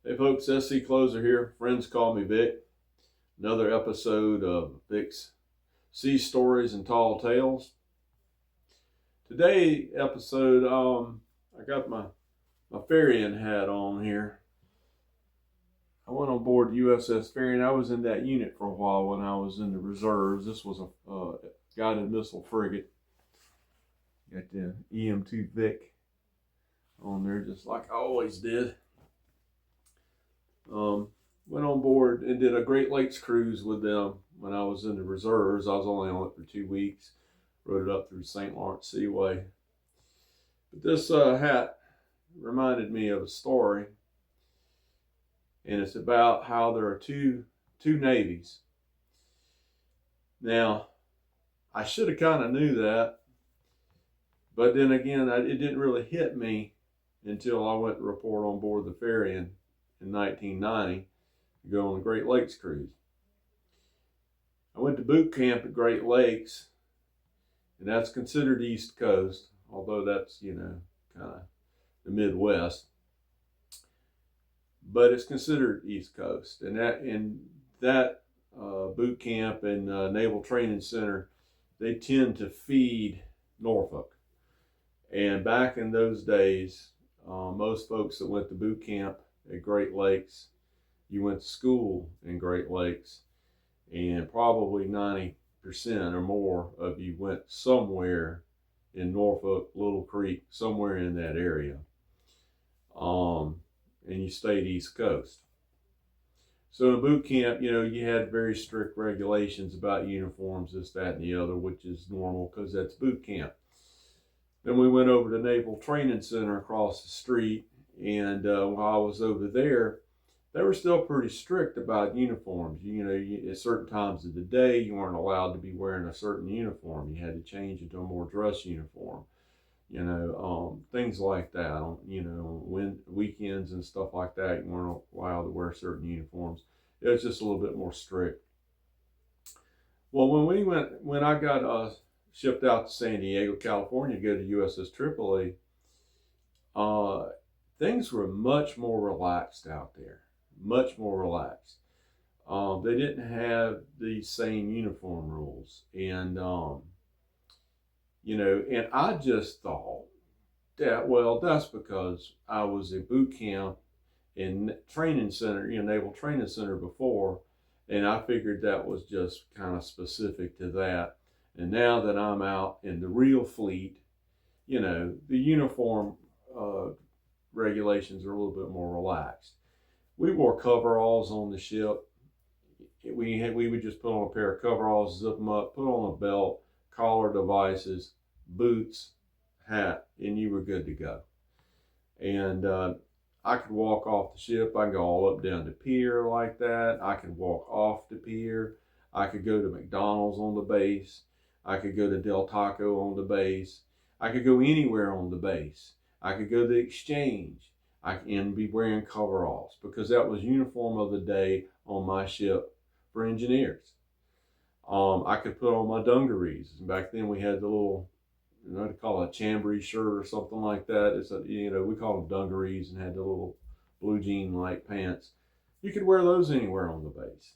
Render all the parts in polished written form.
Hey folks, SC Closer here. Friends call me Vic. Another episode of Vic's Sea Stories and Tall Tales. Today episode, I got my ferrying hat on here. I went on board USS Ferry, and I was in that unit for a while when I was in the reserves. This was a guided missile frigate. Got the EM2 Vic on there, just like I always did. Went on board and did a Great Lakes cruise with them when I was in the reserves. I was only on it for 2 weeks. Rode it up through St. Lawrence Seaway. But this hat reminded me of a story, and it's about how there are two navies. Now, I should have kind of knew that, but then again, it didn't really hit me until I went to report on board the ferry in 1990 to go on the Great Lakes cruise. I went to boot camp at Great Lakes, and that's considered East Coast, although that's, kind of the Midwest. But it's considered East Coast, and that boot camp and Naval Training Center, they tend to feed Norfolk. And back in those days, most folks that went to boot camp at Great Lakes, you went to school in Great Lakes, and probably 90% or more of you went somewhere in Norfolk, Little Creek, somewhere in that area. And you stayed East Coast. So in boot camp, you had very strict regulations about uniforms, this, that, and the other, which is normal because that's boot camp. Then we went over to Naval Training Center across the street, and while I was over there, they were still pretty strict about uniforms. At certain times of the day, you weren't allowed to be wearing a certain uniform. You had to change into a more dress uniform. Things like that. When weekends and stuff like that, you weren't allowed to wear certain uniforms. It was just a little bit more strict. Well, when I got shipped out to San Diego, California, to go to USS Tripoli, things were much more relaxed out there. Much more relaxed. They didn't have the same uniform rules, and and I just thought that, well, that's because I was at boot camp in training center, Naval Training Center before, and I figured that was just kind of specific to that. And now that I'm out in the real fleet, the uniform regulations are a little bit more relaxed. We wore coveralls on the ship. We would just put on a pair of coveralls, zip them up, put on a belt, collar devices, boots, hat, and you were good to go. And I could walk off the ship. I could go all up down the pier like that. I could walk off the pier. I could go to McDonald's on the base. I could go to Del Taco on the base. I could go anywhere on the base. I could go to the exchange and be wearing coveralls because that was uniform of the day on my ship for engineers. I could put on my dungarees. Back then we had the little, they call it a chambray shirt or something like that. We call them dungarees, and had the little blue jean light pants. You could wear those anywhere on the base.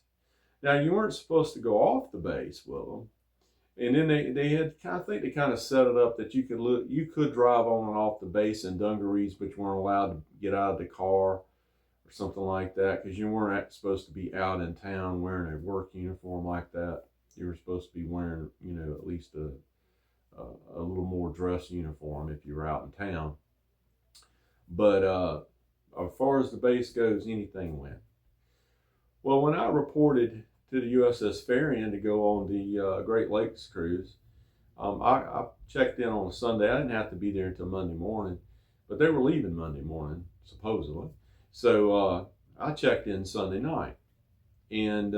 Now you weren't supposed to go off the base with them. And then they had, I think they kind of set it up that you could drive on and off the base in dungarees, but you weren't allowed to get out of the car or something like that, because you weren't supposed to be out in town wearing a work uniform like that. You were supposed to be wearing, at least a little more dress uniform if you were out in town. But as far as the base goes, anything went. Well, when I reported to the USS Ferry to go on the Great Lakes cruise, I checked in on a Sunday. I didn't have to be there until Monday morning, but they were leaving Monday morning, supposedly. So I checked in Sunday night, and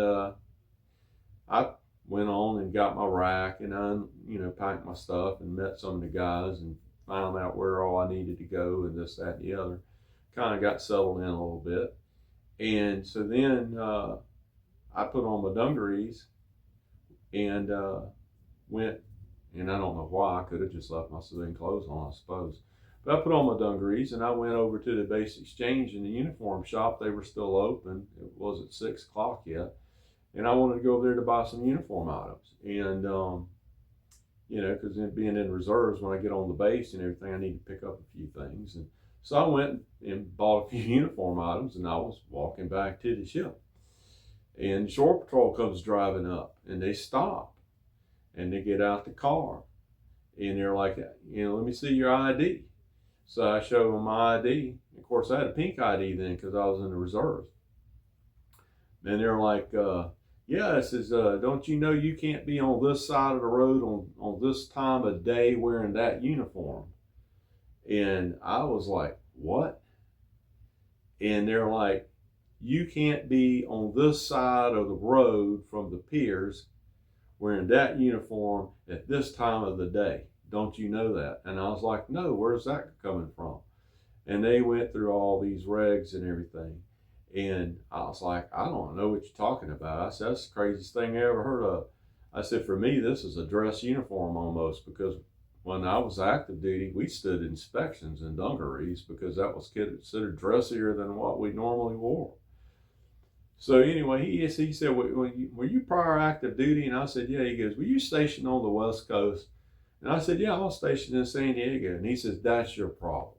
I went on and got my rack, and I, packed my stuff and met some of the guys and found out where all I needed to go and this, that, and the other. Kind of got settled in a little bit. And so then I put on my dungarees and went, and I don't know why, I could have just left my civilian clothes on, I suppose. But I put on my dungarees and I went over to the base exchange in the uniform shop. They were still open. It wasn't 6 o'clock yet. And I wanted to go over there to buy some uniform items. And, because being in reserves, when I get on the base and everything, I need to pick up a few things. And so I went and bought a few uniform items, and I was walking back to the ship. And the shore patrol comes driving up, and they stop, and they get out the car. And they're like, let me see your ID. So I show them my ID. Of course, I had a pink ID then because I was in the reserves. And they're like, yeah, it says, don't you know you can't be on this side of the road on this time of day wearing that uniform? And I was like, what? And they're like, you can't be on this side of the road from the piers wearing that uniform at this time of the day. Don't you know that? And I was like, no, where's that coming from? And they went through all these regs and everything. And I was like, I don't know what you're talking about. I said, that's the craziest thing I ever heard of. I said, for me, this is a dress uniform almost, because when I was active duty, we stood inspections in dungarees because that was considered dressier than what we normally wore. So anyway, he said, were you prior active duty? And I said, yeah. He goes, were you stationed on the West Coast? And I said, yeah, I was stationed in San Diego. And he says, that's your problem.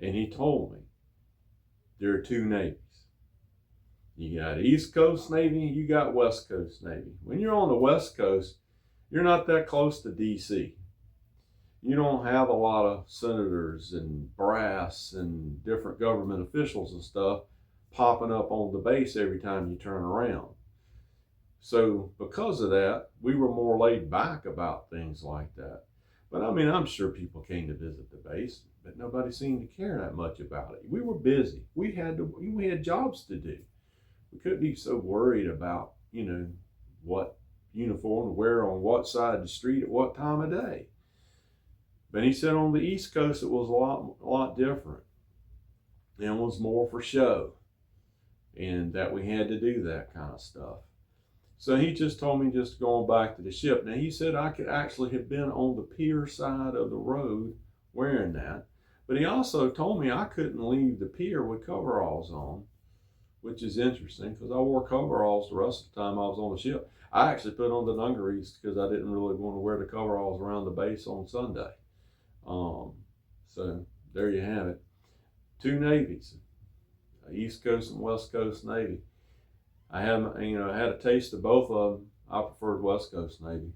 And he told me, there are two navies. You got East Coast Navy, you got West Coast Navy. When you're on the West Coast, you're not that close to DC. You don't have a lot of senators and brass and different government officials and stuff popping up on the base every time you turn around. So because of that, we were more laid back about things like that. But I mean, I'm sure people came to visit the base, but nobody seemed to care that much about it. We were busy. We had jobs to do. We couldn't be so worried about, what uniform to wear on what side of the street at what time of day. But he said on the East Coast it was a lot different and was more for show, and that we had to do that kind of stuff. So he just told me just going back to the ship. Now he said I could actually have been on the pier side of the road wearing that, but he also told me I couldn't leave the pier with coveralls on, which is interesting because I wore coveralls the rest of the time I was on the ship. I actually put on the dungarees because I didn't really want to wear the coveralls around the base on Sunday. So there you have it. Two navies, East Coast and West Coast Navy. I had a taste of both of them. I preferred West Coast Navy.